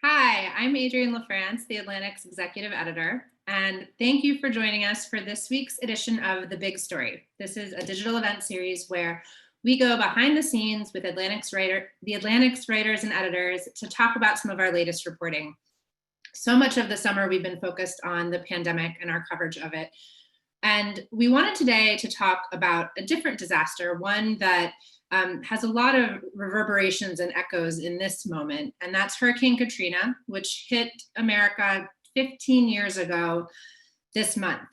Hi, I'm Adrienne LaFrance, the Atlantic's executive editor, and thank you for joining us for this week's edition of The Big Story. This is a digital event series where we go behind the scenes with the Atlantic's writers and editors to talk about some of our latest reporting. So much of the summer we've been focused on the pandemic and our coverage of it. And we wanted today to talk about a different disaster, one that has a lot of reverberations and echoes in this moment, and that's Hurricane Katrina, which hit America 15 years ago this month.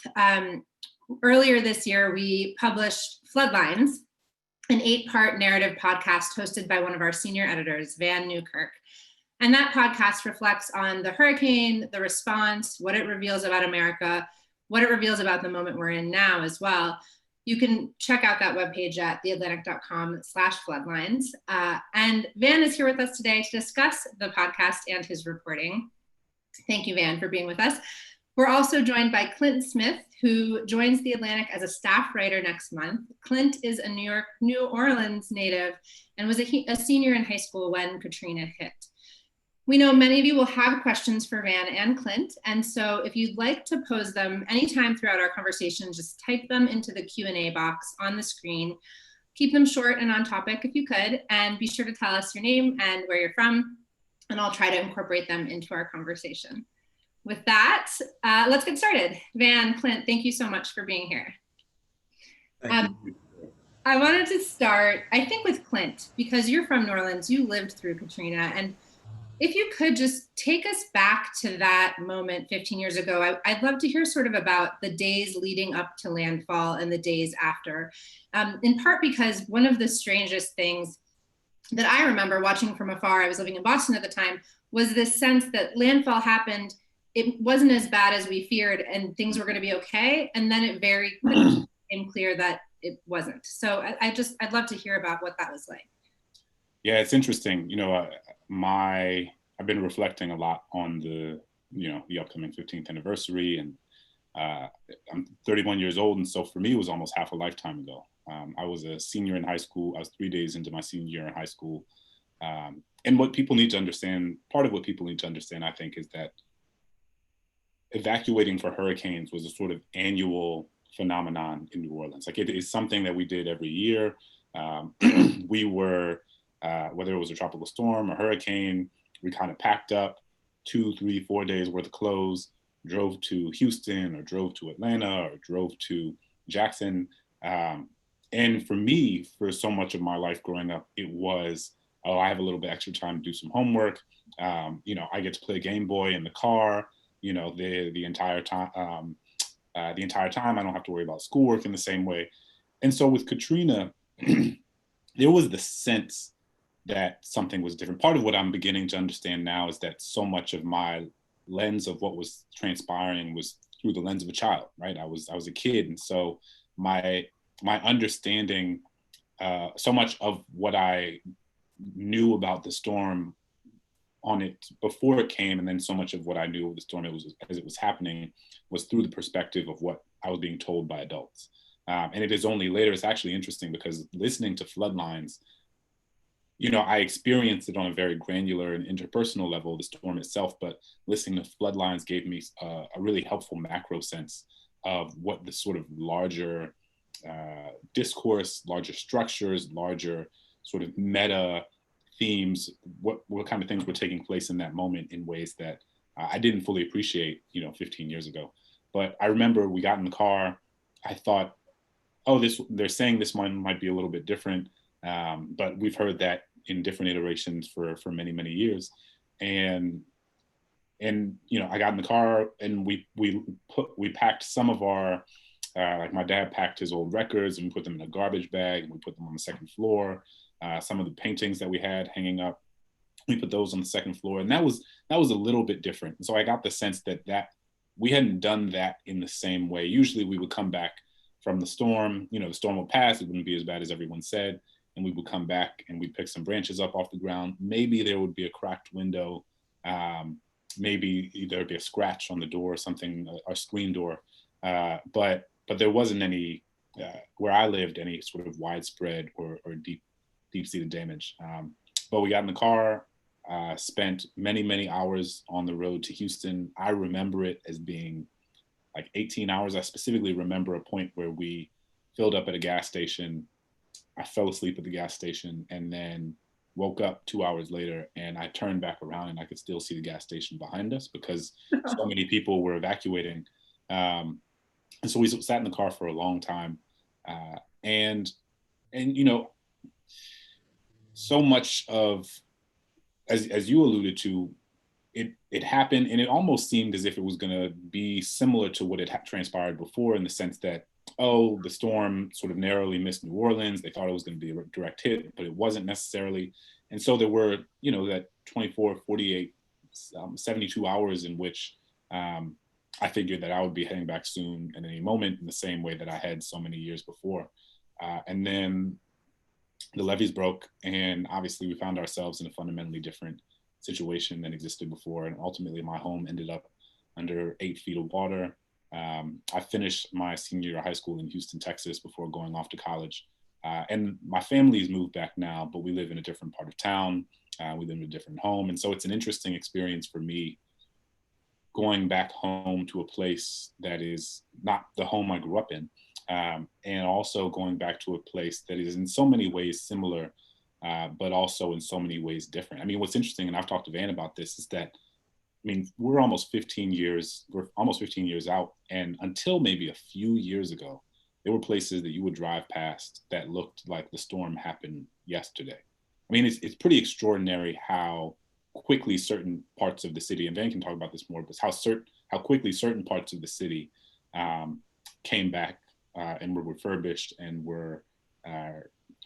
Earlier this year, we published Floodlines, an 8-part narrative podcast hosted by one of our senior editors, Vann Newkirk. And that podcast reflects on the hurricane, the response, what it reveals about America, what it reveals about the moment we're in now as well. You can check out that webpage at theatlantic.com/floodlines. And Vann is here with us today to discuss the podcast and his reporting. Thank you, Vann, for being with us. We're also joined by Clint Smith, who joins The Atlantic as a staff writer next month. Clint is a New Orleans native and was a senior in high school when Katrina hit. We know many of you will have questions for Vann and Clint, and so if you'd like to pose them anytime throughout our conversation, just type them into the Q&A box on the screen. Keep them short and on topic if you could, and be sure to tell us your name and where you're from, and I'll try to incorporate them into our conversation. With that, let's get started. Vann, Clint, thank you so much for being here. Thank you. I wanted to start, I think, with Clint, because you're from New Orleans, you lived through Katrina, and if you could just take us back to that moment 15 years ago, I'd love to hear sort of about the days leading up to landfall and the days after, in part because one of the strangest things that I remember watching from afar, I was living in Boston at the time, was this sense that landfall happened, it wasn't as bad as we feared and things were going to be okay. And then it very quickly became clear that it wasn't. So I'd love to hear about what that was like. Yeah, it's interesting. I've been reflecting a lot on the upcoming 15th anniversary, and I'm 31 years old, and so for me, it was almost half a lifetime ago. I was a senior in high school. I was 3 days into my senior year in high school, and what people need to understand, part of what people need to understand, I think, is that evacuating for hurricanes was a sort of annual phenomenon in New Orleans. Like, it is something that we did every year. We were whether it was a tropical storm, a hurricane, we kind of packed up 2, 3, 4 days worth of clothes, drove to Houston or drove to Atlanta or drove to Jackson. And for me, for so much of my life growing up, it was, oh, I have a little bit extra time to do some homework. I get to play Game Boy in the car, the entire time. The entire time, I don't have to worry about schoolwork in the same way. And so with Katrina, there was the sense that something was different. Part of what I'm beginning to understand now is that so much of my lens of what was transpiring was through the lens of a child, right? I was a kid, and so my understanding, so much of what I knew about the storm on it before it came, and then so much of what I knew of the storm as it was happening was through the perspective of what I was being told by adults. And it is only later, it's actually interesting because listening to Floodlines, I experienced it on a very granular and interpersonal level, the storm itself, but listening to Floodlines gave me a really helpful macro sense of what the sort of larger discourse, larger structures, larger sort of meta themes, what kind of things were taking place in that moment in ways that I didn't fully appreciate, 15 years ago. But I remember we got in the car, I thought, oh, they're saying this one might be a little bit different. But we've heard that in different iterations for many, many years. And I got in the car and we packed some of our, like my dad packed his old records and we put them in a garbage bag and we put them on the second floor. Some of the paintings that we had hanging up, we put those on the second floor. And that was a little bit different. And so I got the sense that we hadn't done that in the same way. Usually we would come back from the storm, the storm would pass, it wouldn't be as bad as everyone said. And we would come back and we'd pick some branches up off the ground. Maybe there would be a cracked window. Maybe there'd be a scratch on the door or something, our screen door. But there wasn't any, where I lived, any sort of widespread or deep-seated damage. But we got in the car spent many, many hours on the road to Houston. I remember it as being like 18 hours. I specifically remember a point where we filled up at a gas station. I fell asleep at the gas station and then woke up 2 hours later, and I turned back around and I could still see the gas station behind us because so many people were evacuating. And so we sat in the car for a long time. Uh, and, you know, so much of, as you alluded to, it happened, and it almost seemed as if it was going to be similar to what had transpired before, in the sense that, oh, the storm sort of narrowly missed New Orleans. They thought it was going to be a direct hit, but it wasn't necessarily. And so there were, you know, that 24, 48, 72 hours in which I figured that I would be heading back soon at any moment, in the same way that I had so many years before. And then the levees broke, and obviously we found ourselves in a fundamentally different situation than existed before. And ultimately my home ended up under 8 feet of water. I finished my senior year of high school in Houston, Texas, before going off to college. And my family's moved back now, but we live in a different part of town. We live in a different home. And so it's an interesting experience for me going back home to a place that is not the home I grew up in. And also going back to a place that is in so many ways similar, but also in so many ways different. I mean, what's interesting, and I've talked to Vann about this, is that, I mean, we're almost 15 years out. And until maybe a few years ago, there were places that you would drive past that looked like the storm happened yesterday. I mean, it's pretty extraordinary how quickly certain parts of the city, and Vann can talk about this more, but how quickly certain parts of the city came back and were refurbished and were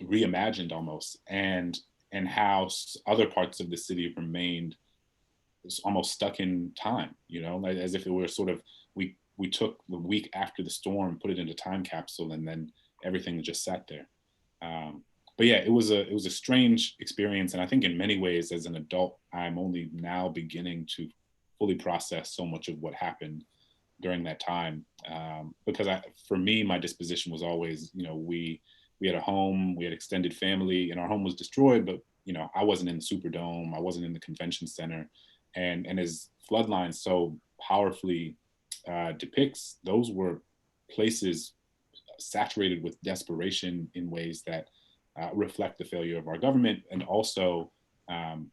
reimagined almost, and how other parts of the city remained almost stuck in time, you know, as if it were sort of, we took the week after the storm, put it into time capsule, and then everything just sat there. But yeah, it was a strange experience, and I think in many ways, as an adult, I'm only now beginning to fully process so much of what happened during that time. Because for me, my disposition was always, you know, we had a home, we had extended family, and our home was destroyed, but, you know, I wasn't in the Superdome, I wasn't in the convention center, and as Floodlines so powerfully depicts, those were places saturated with desperation in ways that reflect the failure of our government, and also,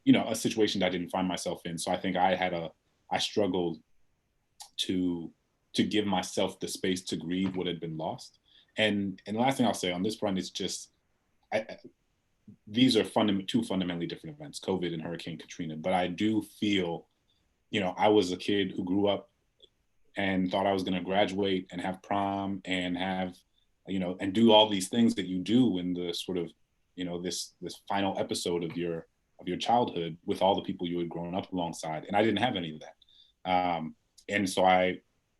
you know, a situation that I didn't find myself in. So I think I struggled to give myself the space to grieve what had been lost. And the last thing I'll say on this front is just, these are two fundamentally different events, COVID and Hurricane Katrina. But I do feel, you know, I was a kid who grew up and thought I was going to graduate and have prom and have, you know, and do all these things that you do in the sort of, you know, this final episode of your childhood with all the people you had grown up alongside. And I didn't have any of that. And so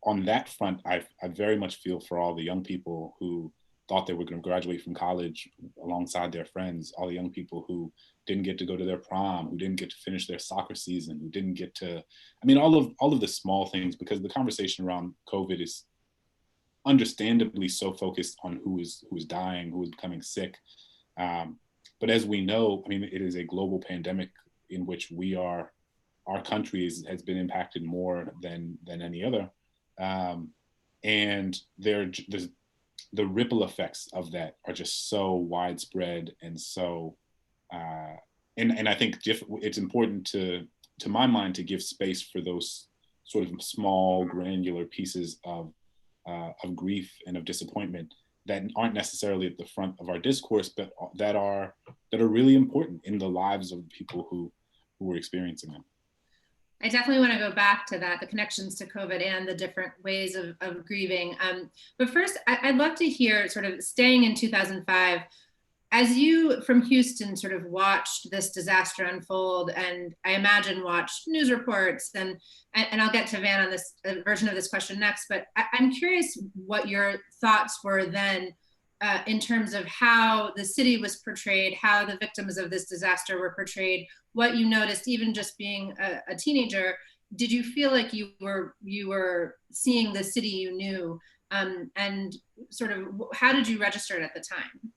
on that front, I very much feel for all the young people who thought they were going to graduate from college alongside their friends, all the young people who didn't get to go to their prom, who didn't get to finish their soccer season, who didn't get to, I mean, all of the small things, because the conversation around COVID is understandably so focused on who is dying, who is becoming sick. But as we know, I mean, it is a global pandemic in which our country has been impacted more than any other. And the ripple effects of that are just so widespread, and so, and I think it's important to my mind to give space for those sort of small, granular pieces of grief and of disappointment that aren't necessarily at the front of our discourse, but that are really important in the lives of people who were experiencing them. I definitely want to go back to that, the connections to COVID and the different ways of grieving. But first, I'd love to hear, sort of staying in 2005, as you from Houston sort of watched this disaster unfold, and I imagine watched news reports, and I'll get to Vann on this version of this question next, but I'm curious what your thoughts were then in terms of how the city was portrayed, how the victims of this disaster were portrayed, what you noticed, even just being a teenager. Did you feel like you were seeing the city you knew, and sort of how did you register it at the time?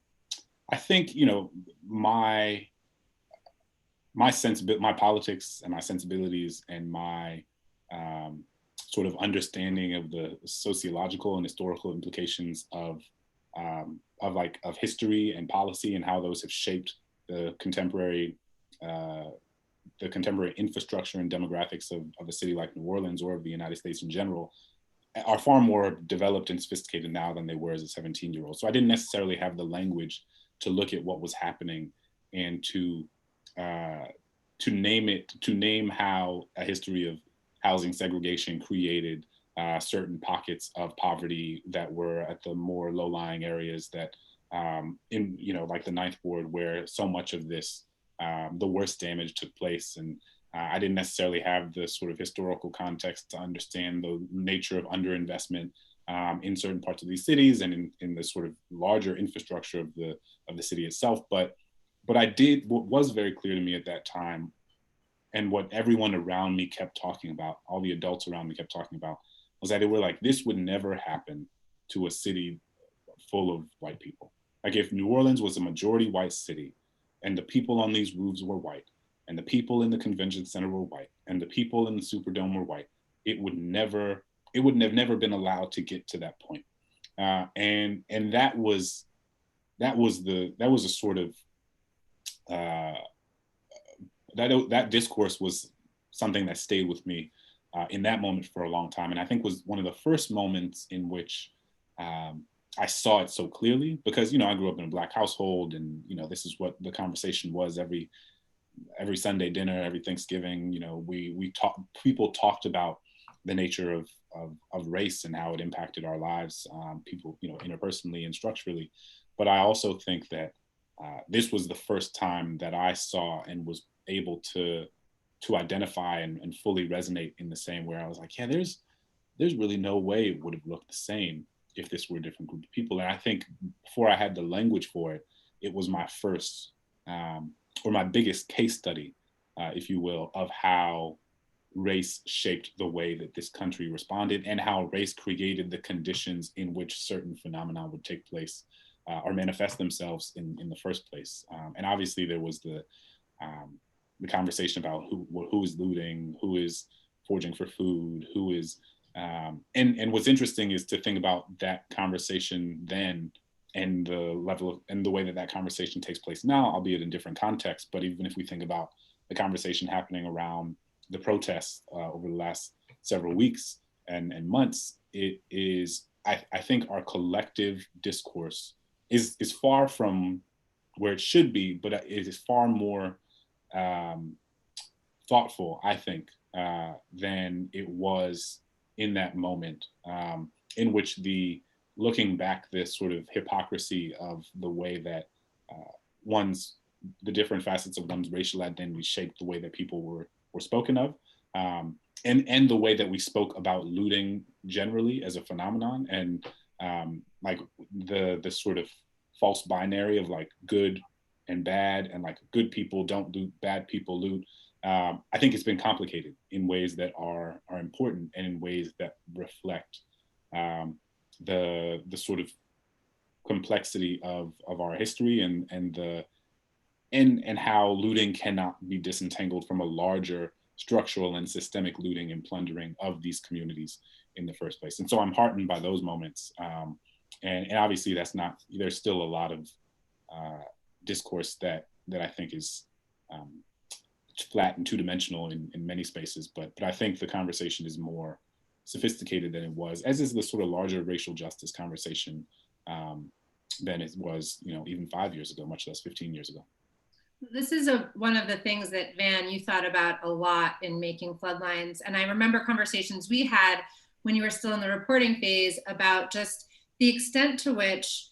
I think, you know, my politics and my sensibilities and my sort of understanding of the sociological and historical implications of history and policy and how those have shaped the contemporary infrastructure and demographics of a city like New Orleans or of the United States in general are far more developed and sophisticated now than they were as a 17-year-old. So I didn't necessarily have the language to look at what was happening and to name how a history of housing segregation created certain pockets of poverty that were at the more low-lying areas that like the Ninth Ward, where so much of this, the worst damage took place. And I didn't necessarily have the sort of historical context to understand the nature of underinvestment in certain parts of these cities and in the sort of larger infrastructure of the city itself. But what was very clear to me at that time, and what everyone around me kept talking about, all the adults around me kept talking about, was that they were like, this would never happen to a city full of white people. Like if New Orleans was a majority white city and the people on these roofs were white and the people in the convention center were white and the people in the Superdome were white, it would have never been allowed to get to that point. And that was a sort of, that discourse was something that stayed with me in that moment for a long time. And I think was one of the first moments in which I saw it so clearly, because, I grew up in a Black household, and, this is what the conversation was every Sunday dinner, every Thanksgiving. People talked about the nature of race and how it impacted our lives, people, interpersonally and structurally. But I also think that this was the first time that I saw and was able to identify and fully resonate in the same, where I was like, yeah, there's really no way it would have looked the same if this were a different group of people. And I think before I had the language for it, it was my first or my biggest case study, if you will, of how race shaped the way that this country responded and how race created the conditions in which certain phenomena would take place or manifest themselves in the first place. And obviously there was the conversation about who is looting, who is foraging for food, who is, and what's interesting is to think about that conversation then and the level of, and the way that conversation takes place now, albeit in different contexts. But even if we think about the conversation happening around the protests over the last several weeks and months, it is, I think our collective discourse is far from where it should be, but it is far more thoughtful, I think, than it was in that moment, in which looking back, this sort of hypocrisy of the way that the different facets of one's racial identity shaped the way that people were spoken of, and the way that we spoke about looting generally as a phenomenon, and like the sort of false binary of like good and bad, and like good people don't loot, bad people loot. I think it's been complicated in ways that are important and in ways that reflect the sort of complexity of our history and how looting cannot be disentangled from a larger structural and systemic looting and plundering of these communities in the first place. And so I'm heartened by those moments. And obviously there's still a lot of discourse that I think is flat and two-dimensional in many spaces, but I think the conversation is more sophisticated than it was, as is the sort of larger racial justice conversation than it was, even 5 years ago, much less 15 years ago. This is one of the things that, Vann, you thought about a lot in making Floodlines. And I remember conversations we had when you were still in the reporting phase about just the extent to which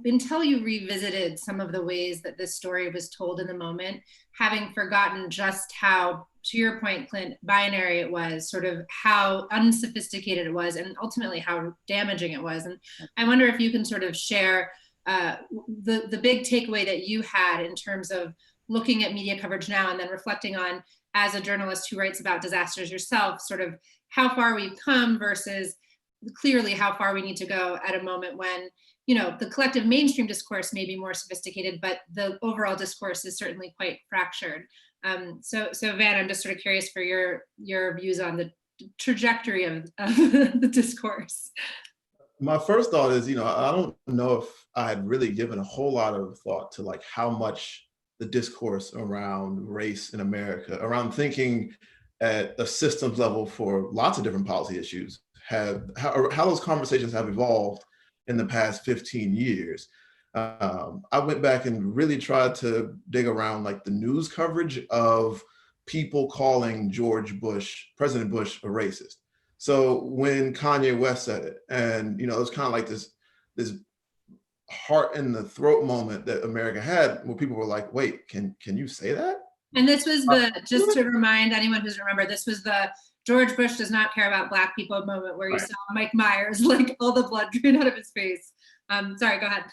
until you revisited some of the ways that this story was told in the moment, having forgotten just how, to your point, Clint, binary it was, sort of how unsophisticated it was, and ultimately how damaging it was. And I wonder if you can sort of share the big takeaway that you had in terms of looking at media coverage now and then reflecting on, as a journalist who writes about disasters yourself, sort of how far we've come versus clearly how far we need to go at a moment when, you know, the collective mainstream discourse may be more sophisticated, but the overall discourse is certainly quite fractured. So Vann, I'm just sort of curious for your views on the trajectory of the discourse. My first thought is, I don't know if I had really given a whole lot of thought to like how much the discourse around race in America, around thinking at a systems level for lots of different policy issues, how those conversations have evolved in the past 15 years. I went back and really tried to dig around like the news coverage of people calling President Bush, a racist. So when Kanye West said it, and it was kind of like this heart in the throat moment that America had, where people were like, "Wait, can you say that?" And this was just to remind anyone who doesn't remember, this was the George Bush does not care about Black people moment where you saw Mike Myers, like all the blood drain out of his face. Sorry, go ahead.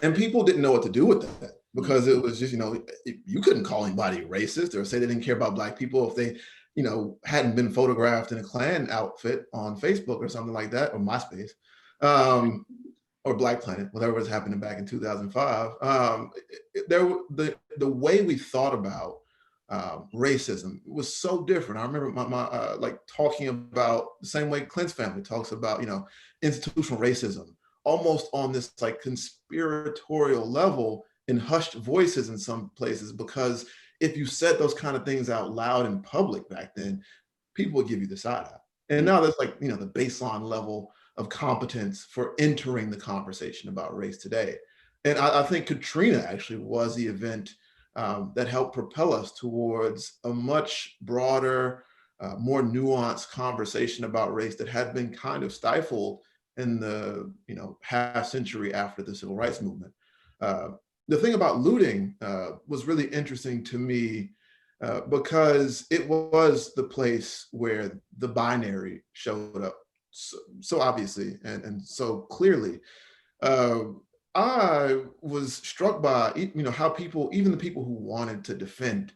And people didn't know what to do with that because it was just, you couldn't call anybody racist or say they didn't care about Black people if they, hadn't been photographed in a Klan outfit on Facebook or something like that, or MySpace, or Black Planet, whatever was happening back in 2005. The way we thought about racism was so different. I remember my like talking about the same way Clint's family talks about, institutional racism, almost on this like conspiratorial level in hushed voices in some places, because if you said those kind of things out loud in public back then, people would give you the side eye. And now there's like, the baseline level of competence for entering the conversation about race today. And I think Katrina actually was the event that helped propel us towards a much broader, more nuanced conversation about race that had been kind of stifled in the half century after the civil rights movement. The thing about looting was really interesting to me because it was the place where the binary showed up so obviously and so clearly. I was struck by how people, even the people who wanted to defend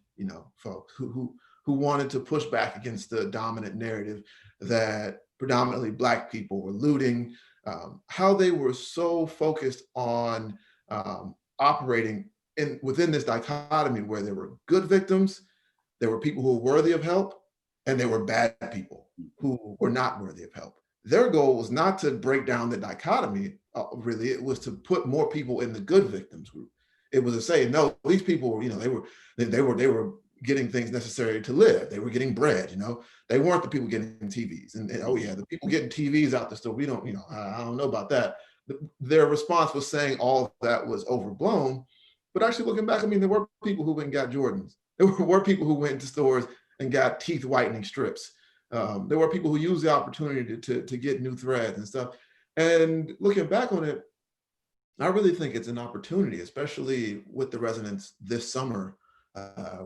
folks who wanted to push back against the dominant narrative that predominantly Black people were looting, how they were so focused on operating within this dichotomy where there were good victims, there were people who were worthy of help, and there were bad people who were not worthy of help. Their goal was not to break down the dichotomy, really. It was to put more people in the good victims group. It was to say, no, these people were, they were getting things necessary to live. They were getting bread, They weren't the people getting TVs. And oh yeah, the people getting TVs out the store, we don't, I don't know about that. Their response was saying all of that was overblown. But actually looking back, there were people who went and got Jordans. There were people who went into stores and got teeth whitening strips. There were people who used the opportunity to get new threads and stuff. And looking back on it, I really think it's an opportunity, especially with the resonance this summer,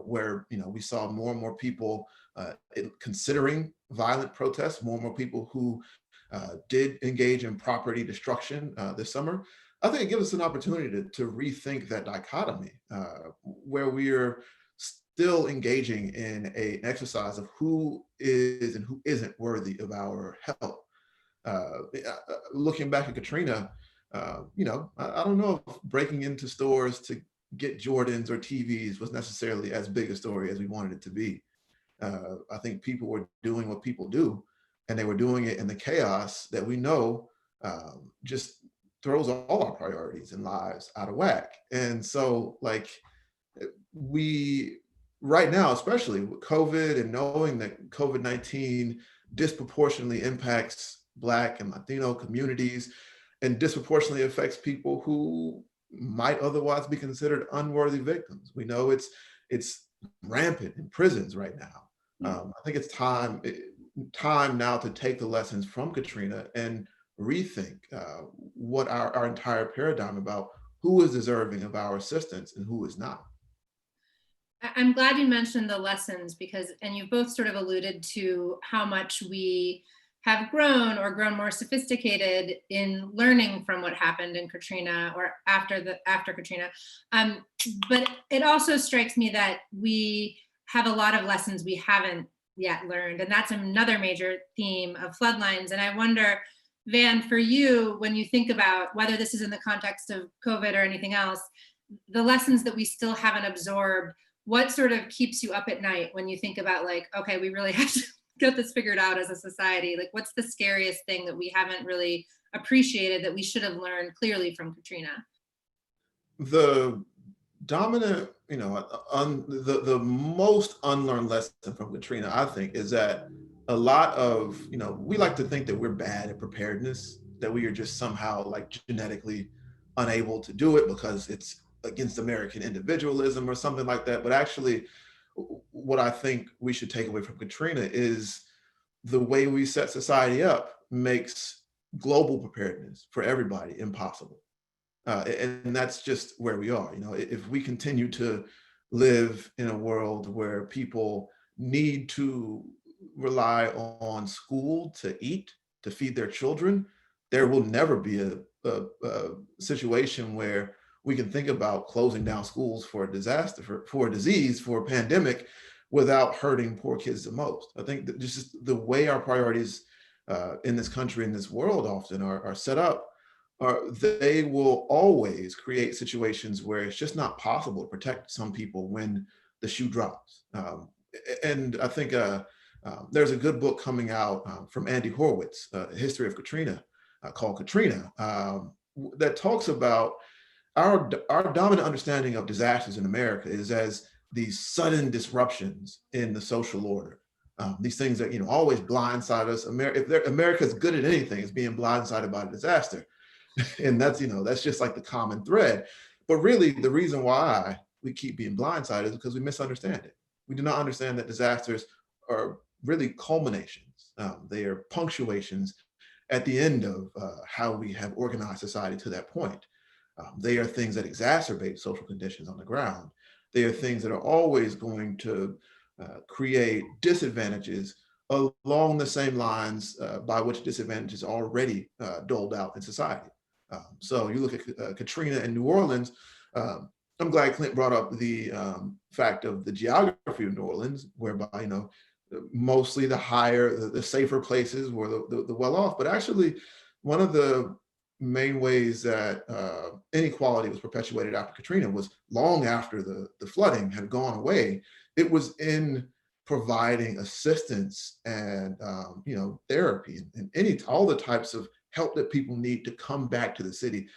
where we saw more and more people considering violent protests, more and more people who did engage in property destruction this summer. I think it gives us an opportunity to rethink that dichotomy, where we're still engaging in an exercise of who is and who isn't worthy of our help. Looking back at Katrina, I don't know if breaking into stores to get Jordans or TVs was necessarily as big a story as we wanted it to be. I think people were doing what people do, and they were doing it in the chaos that we know just throws all our priorities and lives out of whack. And so like right now, especially with COVID and knowing that COVID-19 disproportionately impacts Black and Latino communities and disproportionately affects people who might otherwise be considered unworthy victims. We know it's rampant in prisons right now. I think it's time now to take the lessons from Katrina and rethink what our entire paradigm about who is deserving of our assistance and who is not. I'm glad you mentioned the lessons and you both sort of alluded to how much we have grown more sophisticated in learning from what happened in Katrina or after Katrina. But it also strikes me that we have a lot of lessons we haven't yet learned. And that's another major theme of Floodlines. And I wonder, Vann, for you, when you think about whether this is in the context of COVID or anything else, the lessons that we still haven't absorbed, what sort of keeps you up at night when you think about like, okay, we really have to get this figured out as a society? Like, what's the scariest thing that we haven't really appreciated that we should have learned clearly from Katrina? The dominant, the most unlearned lesson from Katrina, I think, is that a lot of, we like to think that we're bad at preparedness, that we are just somehow like genetically unable to do it because it's against American individualism or something like that. But actually, what I think we should take away from Katrina is the way we set society up makes global preparedness for everybody impossible. And that's just where we are. If we continue to live in a world where people need to rely on school to eat, to feed their children, there will never be a situation where we can think about closing down schools for a disaster, for a disease, for a pandemic, without hurting poor kids the most. I think that just the way our priorities in this country, in this world often are set up, they will always create situations where it's just not possible to protect some people when the shoe drops. And I think there's a good book coming out from Andy Horowitz, History of Katrina, called Katrina, that talks about our dominant understanding of disasters in America is as these sudden disruptions in the social order. These things that always blindside us. If America's good at anything, it's being blindsided by a disaster. And that's just like the common thread. But really, the reason why we keep being blindsided is because we misunderstand it. We do not understand that disasters are really culminations. They are punctuations at the end of how we have organized society to that point. They are things that exacerbate social conditions on the ground. They are things that are always going to create disadvantages along the same lines by which disadvantages are already doled out in society. So you look at Katrina and New Orleans. I'm glad Clint brought up the fact of the geography of New Orleans, whereby mostly the safer places were the well-off. But actually, one of the main ways that inequality was perpetuated after Katrina was long after the flooding had gone away. It was in providing assistance and therapy and all the types of help that people need to come back to the city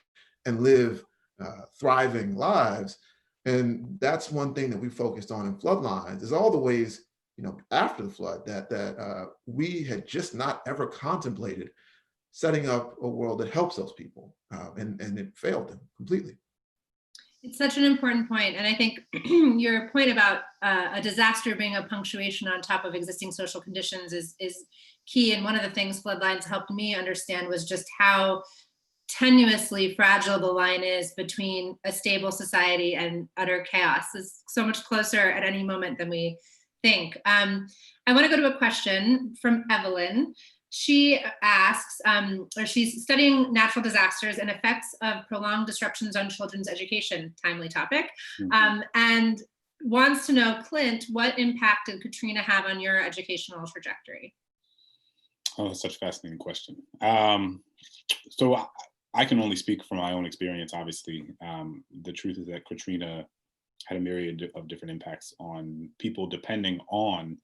and live thriving lives. And that's one thing that we focused on in Floodlines, is all the ways after the flood that we had just not ever contemplated setting up a world that helps those people, and it failed them completely. It's such an important point. And I think your point about a disaster being a punctuation on top of existing social conditions is key. And one of the things Floodlines helped me understand was just how tenuously fragile the line is between a stable society and utter chaos. It's so much closer at any moment than we think. I want to go to a question from Evelyn. She asks, or she's studying natural disasters and effects of prolonged disruptions on children's education, timely topic, and wants to know, Clint, what impact did Katrina have on your educational trajectory? Oh, that's such a fascinating question. So I can only speak from my own experience, obviously. The truth is that Katrina had a myriad of different impacts on people depending on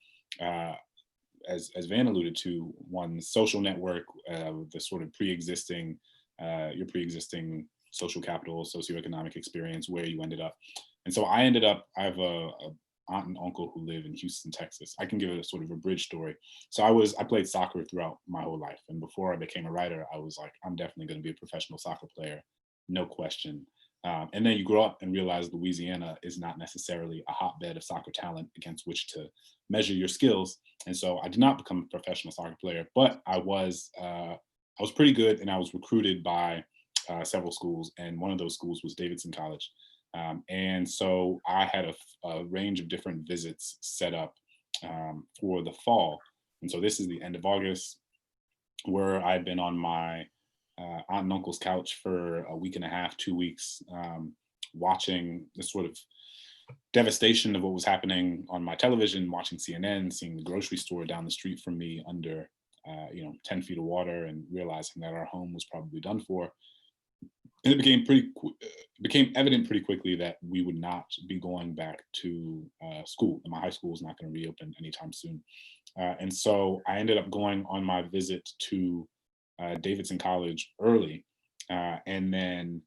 as Vann alluded to, one's social network, the sort of your pre-existing social capital, socioeconomic experience, where you ended up. And so I have a aunt and uncle who live in Houston, Texas. I can give it a sort of a bridge story. So I played soccer throughout my whole life. And before I became a writer, I was like, I'm definitely going to be a professional soccer player, no question. And then you grow up and realize Louisiana is not necessarily a hotbed of soccer talent against which to measure your skills. And so I did not become a professional soccer player, but I was pretty good, and I was recruited by several schools, and one of those schools was Davidson College. And so I had a range of different visits set up for the fall. And so this is the end of August, where I'd been on my aunt and uncle's couch for a week and a half, 2 weeks, watching this sort of devastation of what was happening on my television, watching CNN, seeing the grocery store down the street from me under 10 feet of water, and realizing that our home was probably done for. And it became evident pretty quickly that we would not be going back to school. And my high school was not going to reopen anytime soon. And so I ended up going on my visit to Davidson College early, and then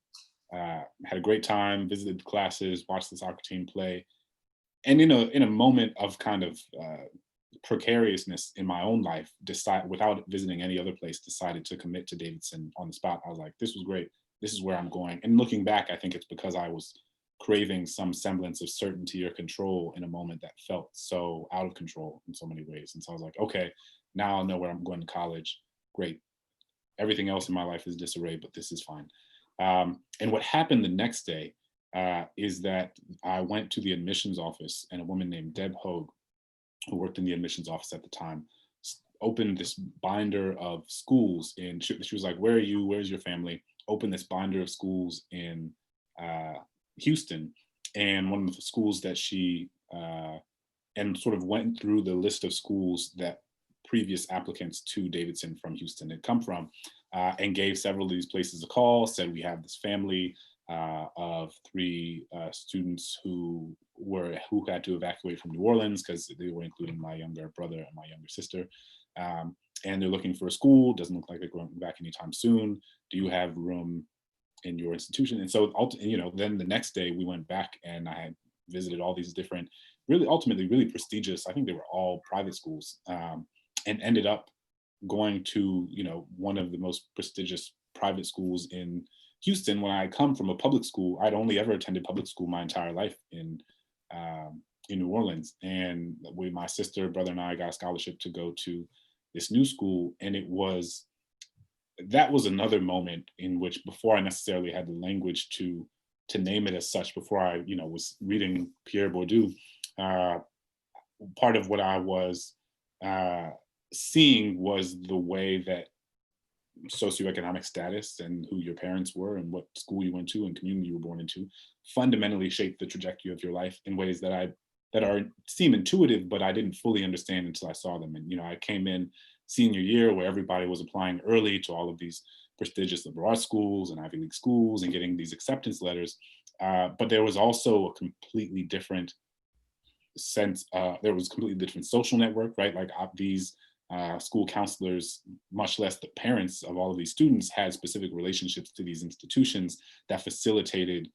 had a great time, visited classes, watched the soccer team play. And in a moment of kind of precariousness in my own life, without visiting any other place, decided to commit to Davidson on the spot. I was like, this was great. This is where I'm going. And looking back, I think it's because I was craving some semblance of certainty or control in a moment that felt so out of control in so many ways. And so I was like, okay, now I'll know where I'm going to college. Great. Everything else in my life is disarray, but this is fine. And what happened the next day is that I went to the admissions office, and a woman named Deb Hogue, who worked in the admissions office at the time, opened this binder of schools. And she was like, where are you? Where's your family? Opened this binder of schools in Houston. And one of the schools that she, and sort of went through the list of schools that previous applicants to Davidson from Houston had come from, and gave several of these places a call, said, we have this family of 3 students who had to evacuate from New Orleans, because they were including my younger brother and my younger sister. And they're looking for a school. Doesn't look like they're going back anytime soon. Do you have room in your institution? And so, then the next day we went back, and I had visited all these different, ultimately really prestigious, I think they were all private schools, and ended up going to, one of the most prestigious private schools in Houston. When I come from a public school, I'd only ever attended public school my entire life in New Orleans. And my sister, brother, and I got a scholarship to go to this new school. And that was another moment in which, before I necessarily had the language to name it as such, before I, was reading Pierre Bourdieu, part of what I was seeing was the way that socioeconomic status and who your parents were and what school you went to and community you were born into fundamentally shaped the trajectory of your life in ways that seem intuitive, but I didn't fully understand until I saw them. And I came in senior year where everybody was applying early to all of these prestigious liberal arts schools and Ivy League schools and getting these acceptance letters, but there was also a completely different sense. There was a completely different social network, right? Like these school counselors, much less the parents of all of these students, had specific relationships to these institutions that facilitated,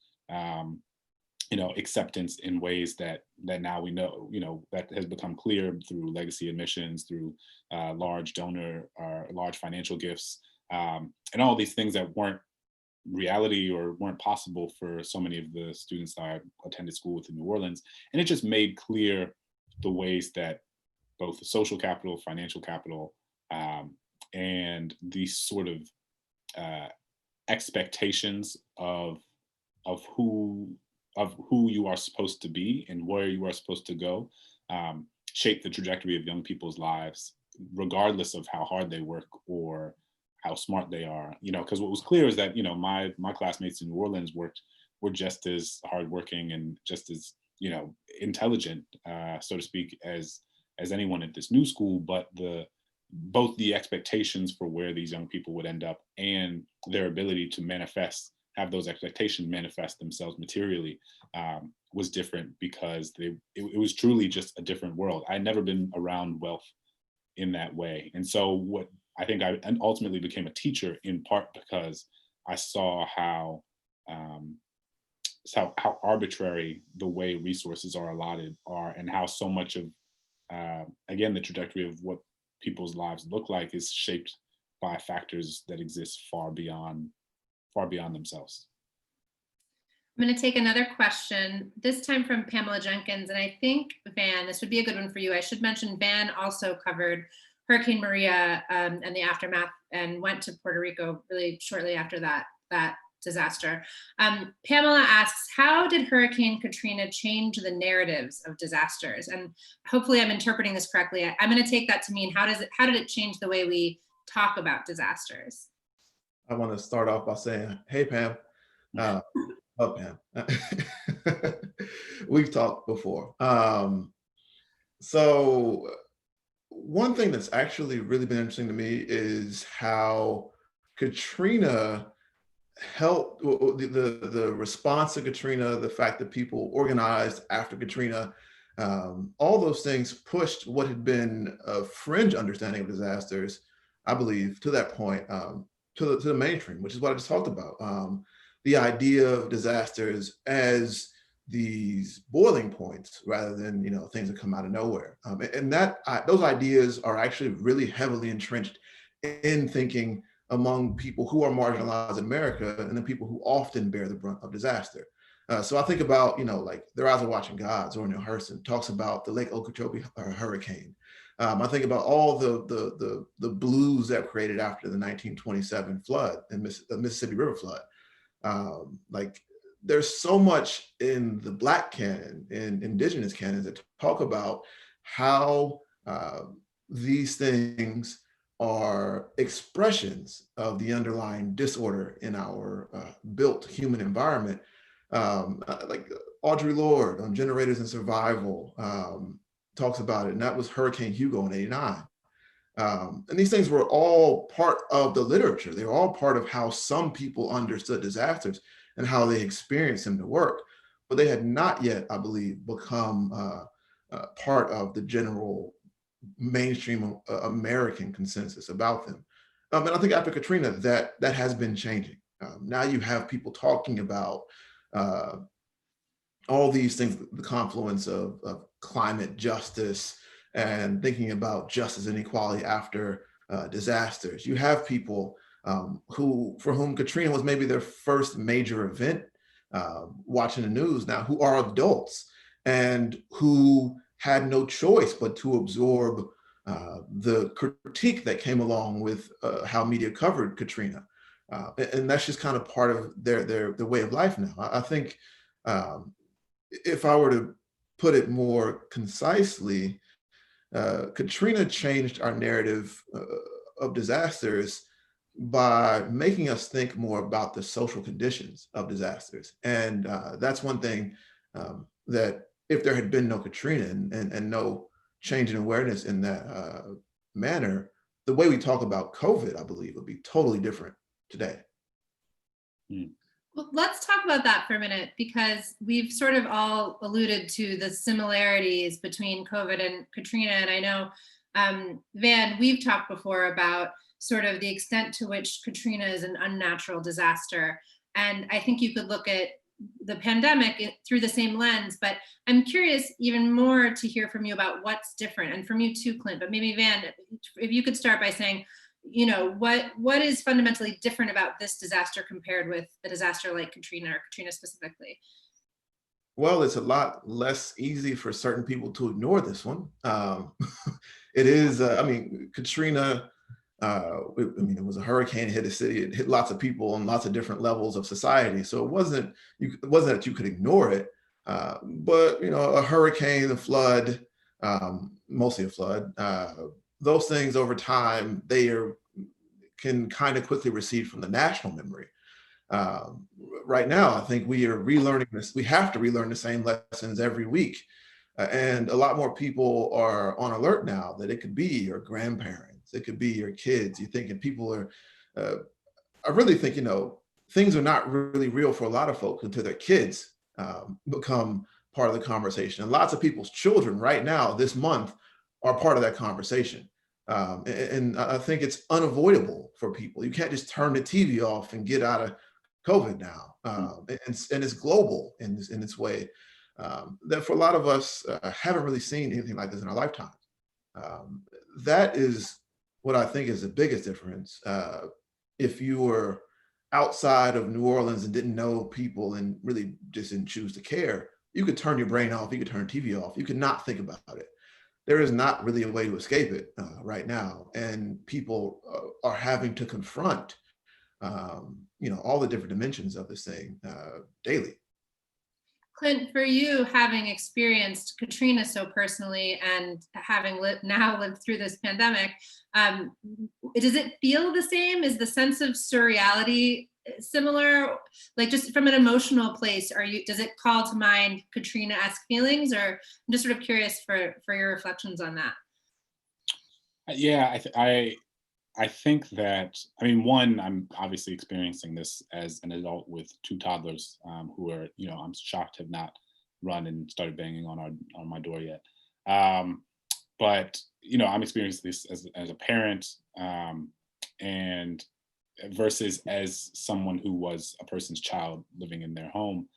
acceptance in ways that now we know, that has become clear through legacy admissions, through large donor or large financial gifts, and all these things that weren't reality or weren't possible for so many of the students that I attended school with in New Orleans. And it just made clear the ways that both the social capital, financial capital, and these sort of expectations of who you are supposed to be and where you are supposed to go, shape the trajectory of young people's lives, regardless of how hard they work or how smart they are. Because what was clear is that my classmates in New Orleans were just as hardworking and just as intelligent, so to speak, as anyone at this new school, but both the expectations for where these young people would end up and their ability to have those expectations manifest themselves materially was different, because it was truly just a different world. I'd never been around wealth in that way. And so what I think I ultimately became a teacher, in part because I saw how arbitrary the way resources are allotted are, and how so much of again, the trajectory of what people's lives look like is shaped by factors that exist far beyond themselves. I'm going to take another question, this time from Pamela Jenkins. And I think, Vann, this would be a good one for you. I should mention Vann also covered Hurricane Maria and the aftermath, and went to Puerto Rico really shortly after that disaster. Pamela asks, how did Hurricane Katrina change the narratives of disasters? And hopefully I'm interpreting this correctly. I'm going to take that to mean, how did it change the way we talk about disasters? I want to start off by saying, hey, Pam, Oh, man. We've talked before. So one thing that's actually really been interesting to me is how Katrina helped the response to Katrina, the fact that people organized after Katrina, all those things pushed what had been a fringe understanding of disasters, I believe, to that point, to the mainstream, which is what I just talked about. The idea of disasters as these boiling points rather than things that come out of nowhere, and that those ideas are actually really heavily entrenched in thinking among people who are marginalized in America and the people who often bear the brunt of disaster. So I think about, like Their Eyes Are Watching God, Zora Neale Hurston talks about the Lake Okeechobee hurricane. I think about all the blues that were created after the 1927 flood and the Mississippi River flood. Like there's so much in the Black canon and indigenous canons that talk about how these things are expressions of the underlying disorder in our built human environment. Like Audre Lorde on Generators and Survival talks about it, and that was Hurricane Hugo in '89. And these things were all part of the literature. They were all part of how some people understood disasters and how they experienced them to work. But they had not yet, I believe, become part of the general mainstream American consensus about them. And I think after Katrina, that has been changing. Now you have people talking about uh, all these things, the confluence of climate justice and thinking about justice and equality after disasters. You have people for whom Katrina was maybe their first major event, watching the news now, who are adults and who had no choice but to absorb the critique that came along with how media covered Katrina. And that's just kind of part of their way of life now. I think if I were to put it more concisely, Katrina changed our narrative of disasters by making us think more about the social conditions of disasters. And that's one thing that if there had been no Katrina and no change in awareness in that manner, the way we talk about COVID, I believe, would be totally different today. Well, let's talk about that for a minute, because we've sort of all alluded to the similarities between COVID and Katrina. And I know, Vann, we've talked before about sort of the extent to which Katrina is an unnatural disaster. And I think you could look at the pandemic through the same lens, but I'm curious even more to hear from you about what's different, and from you too, Clint, but maybe Vann, if you could start by saying, what is fundamentally different about this disaster compared with a disaster like Katrina, or Katrina specifically? Well, it's a lot less easy for certain people to ignore this one. It is, Katrina, it was a hurricane, it hit a city, it hit lots of people on lots of different levels of society. So it wasn't that you could ignore it, but a hurricane, a flood, mostly a flood, those things over time, can kind of quickly recede from the national memory. Right now, I think we are relearning this. We have to relearn the same lessons every week. And a lot more people are on alert now that it could be your grandparents, it could be your kids. You're thinking people are, I really think, things are not really real for a lot of folks until their kids become part of the conversation. And lots of people's children right now, this month, are part of that conversation. And I think it's unavoidable for people. You can't just turn the TV off and get out of COVID now. And it's global in its way. That for a lot of us haven't really seen anything like this in our lifetime. That is what I think is the biggest difference. If you were outside of New Orleans and didn't know people and really just didn't choose to care, you could turn your brain off, you could turn the TV off, you could not think about it. There is not really a way to escape it right now. And people are having to confront, all the different dimensions of this thing daily. Clint, for you, having experienced Katrina so personally and having now lived through this pandemic, does it feel the same? Is the sense of surreality similar, like just from an emotional place? Does it call to mind Katrina-esque feelings, or I'm just sort of curious for your reflections on that? Yeah, I think that, I mean, one, I'm obviously experiencing this as an adult with two toddlers, who are, I'm shocked have not run and started banging on my door yet. But I'm experiencing this as a parent, and versus as someone who was a person's child living in their home.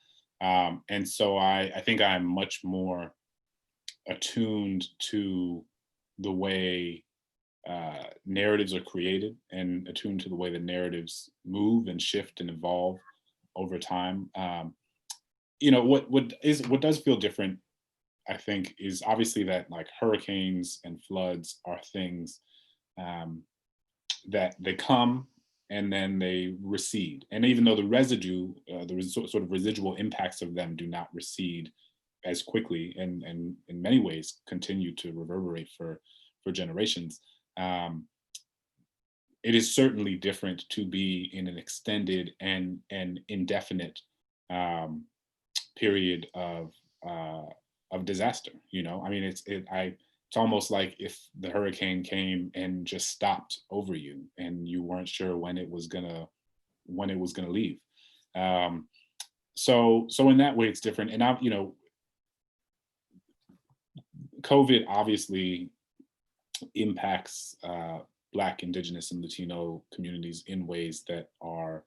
And so I think I'm much more attuned to the way narratives are created, and attuned to the way the narratives move and shift and evolve over time. What does feel different, I think, is obviously that like hurricanes and floods are things, that they come and then they recede. And even though the residue, sort of residual impacts of them do not recede as quickly, and in many ways continue to reverberate for generations. It is certainly different to be in an extended and indefinite period of disaster. I mean, it's almost like if the hurricane came and just stopped over you, and you weren't sure when it was gonna leave. So in that way, it's different. And COVID obviously impacts Black, Indigenous, and Latino communities in ways that are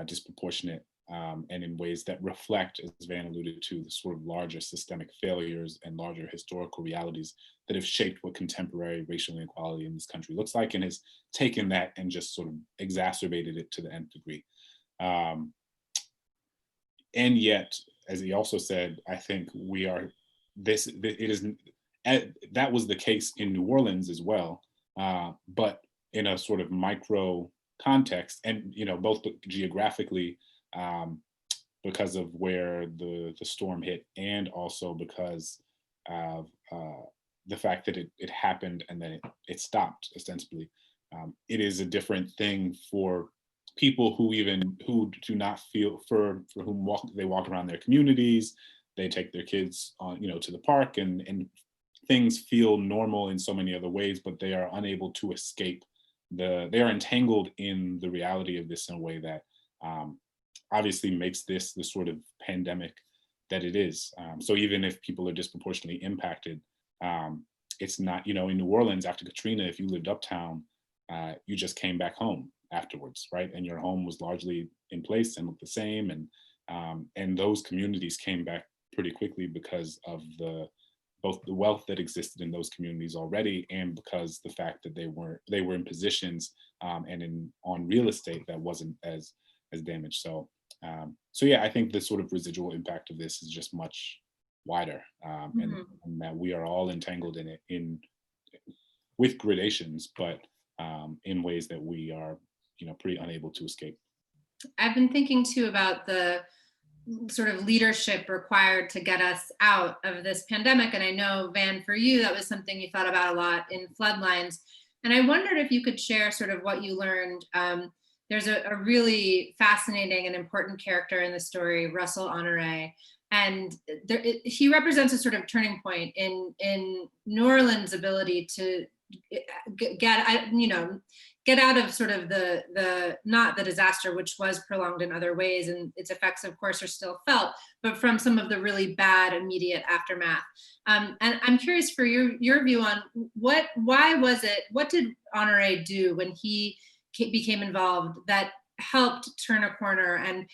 disproportionate, and in ways that reflect, as Vann alluded to, the sort of larger systemic failures and larger historical realities that have shaped what contemporary racial inequality in this country looks like, and has taken that and just sort of exacerbated it to the nth degree. And yet, as he also said, I think that was the case in New Orleans as well, but in a sort of micro context, and both geographically, because of where the storm hit, and also because of the fact that it happened and then it stopped ostensibly. It is a different thing for people who do not feel, for whom they walk around their communities, they take their kids on, to the park, and things feel normal in so many other ways, but they are unable to escape they are entangled in the reality of this in a way that obviously makes this the sort of pandemic that it is. So even if people are disproportionately impacted, it's not, in New Orleans after Katrina, if you lived uptown, you just came back home afterwards, right? And your home was largely in place and looked the same. And those communities came back pretty quickly because of both the wealth that existed in those communities already, and because the fact that they were in positions and on real estate that wasn't as damaged. So yeah, I think the sort of residual impact of this is just much wider, and that we are all entangled in it with gradations, but in ways that we are pretty unable to escape. I've been thinking too about the sort of leadership required to get us out of this pandemic. And I know, Vann, for you, that was something you thought about a lot in Floodlines. And I wondered if you could share sort of what you learned. There's a really fascinating and important character in the story, Russell Honore. And he represents a sort of turning point in New Orleans' ability to get out of sort of the not the disaster, which was prolonged in other ways, and its effects, of course, are still felt, but from some of the really bad immediate aftermath. And I'm curious for your view on what did Honore do when he became involved that helped turn a corner? And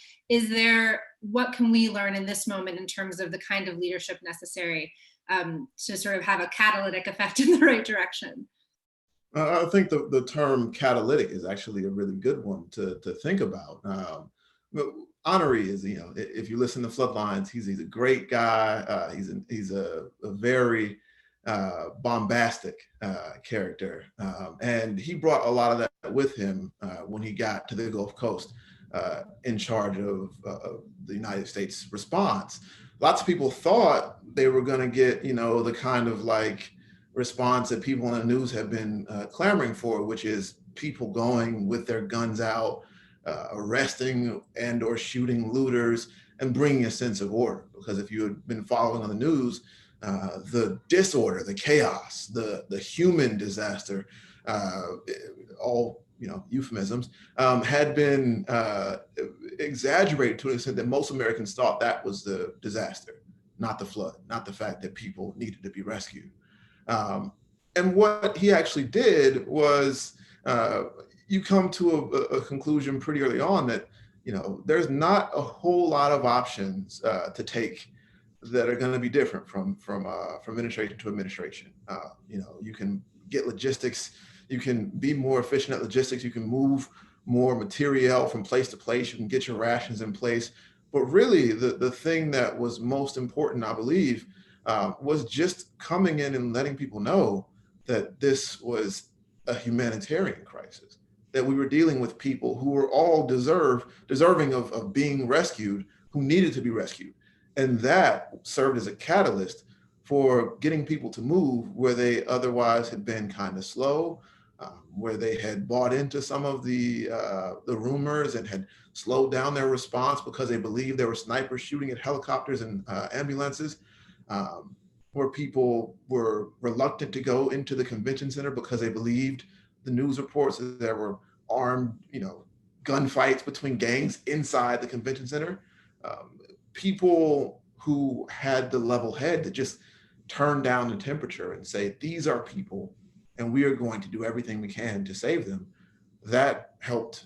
what can we learn in this moment in terms of the kind of leadership necessary to sort of have a catalytic effect in the right direction? I think the term catalytic is actually a really good one to think about. Honore is, if you listen to Floodlines, he's a great guy. He's a very bombastic character, and he brought a lot of that with him when he got to the Gulf Coast in charge of the United States response. Lots of people thought they were going to get, the kind of like response that people in the news have been clamoring for, which is people going with their guns out, arresting and or shooting looters and bringing a sense of order. Because if you had been following on the news, the disorder, the chaos, the human disaster, all euphemisms, had been exaggerated to an extent that most Americans thought that was the disaster, not the flood, not the fact that people needed to be rescued. And what he actually did was, you come to a conclusion pretty early on that, there's not a whole lot of options to take that are going to be different from administration to administration. You can get logistics, you can be more efficient at logistics, you can move more material from place to place, you can get your rations in place. But really, the thing that was most important, I believe, was just coming in and letting people know that this was a humanitarian crisis, that we were dealing with people who were all deserving of being rescued, who needed to be rescued. And that served as a catalyst for getting people to move where they otherwise had been kind of slow, where they had bought into some of the rumors and had slowed down their response because they believed there were snipers shooting at helicopters and ambulances, where people were reluctant to go into the convention center because they believed the news reports that there were armed, gunfights between gangs inside the convention center. People who had the level head to just turn down the temperature and say, these are people and we are going to do everything we can to save them. That helped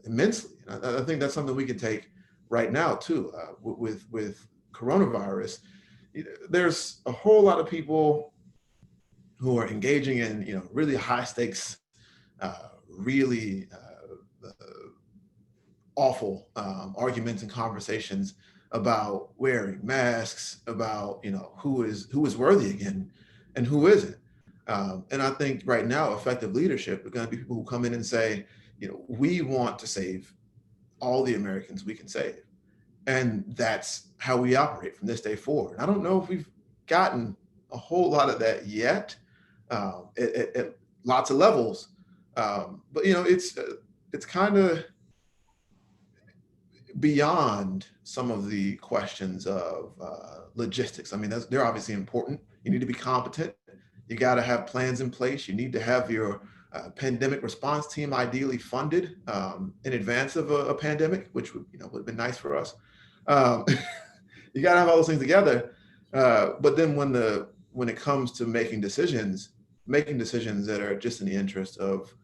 immensely. And I think that's something we can take right now too, with coronavirus. There's a whole lot of people who are engaging in, really high stakes, really awful arguments and conversations about wearing masks, about who is worthy again and who isn't. And I think right now, effective leadership are going to be people who come in and say, we want to save all the Americans we can save. And that's how we operate from this day forward. I don't know if we've gotten a whole lot of that yet, at lots of levels. But it's kind of beyond some of the questions of logistics. I mean, they're obviously important. You need to be competent. You got to have plans in place. You need to have your pandemic response team ideally funded in advance of a pandemic, which would have been nice for us. You got to have all those things together. But then when it comes to making decisions that are just in the interest of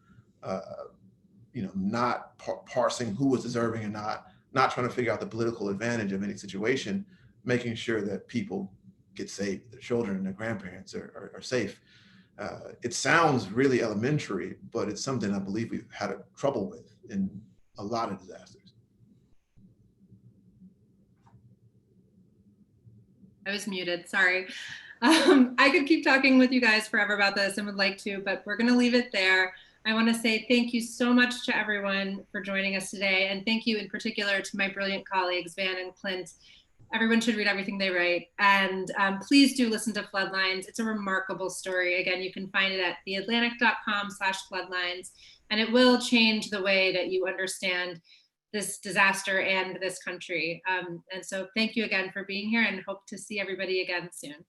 not parsing who was deserving and not trying to figure out the political advantage of any situation, making sure that people get saved, their children and their grandparents are safe. It sounds really elementary, but it's something I believe we've had trouble with in a lot of disasters. I was muted, sorry. I could keep talking with you guys forever about this and would like to, but we're gonna leave it there. I wanna say thank you so much to everyone for joining us today. And thank you in particular to my brilliant colleagues, Vann and Clint. Everyone should read everything they write. And please do listen to Floodlines. It's a remarkable story. Again, you can find it at theatlantic.com/floodlines. And it will change the way that you understand this disaster and this country. And so thank you again for being here and hope to see everybody again soon.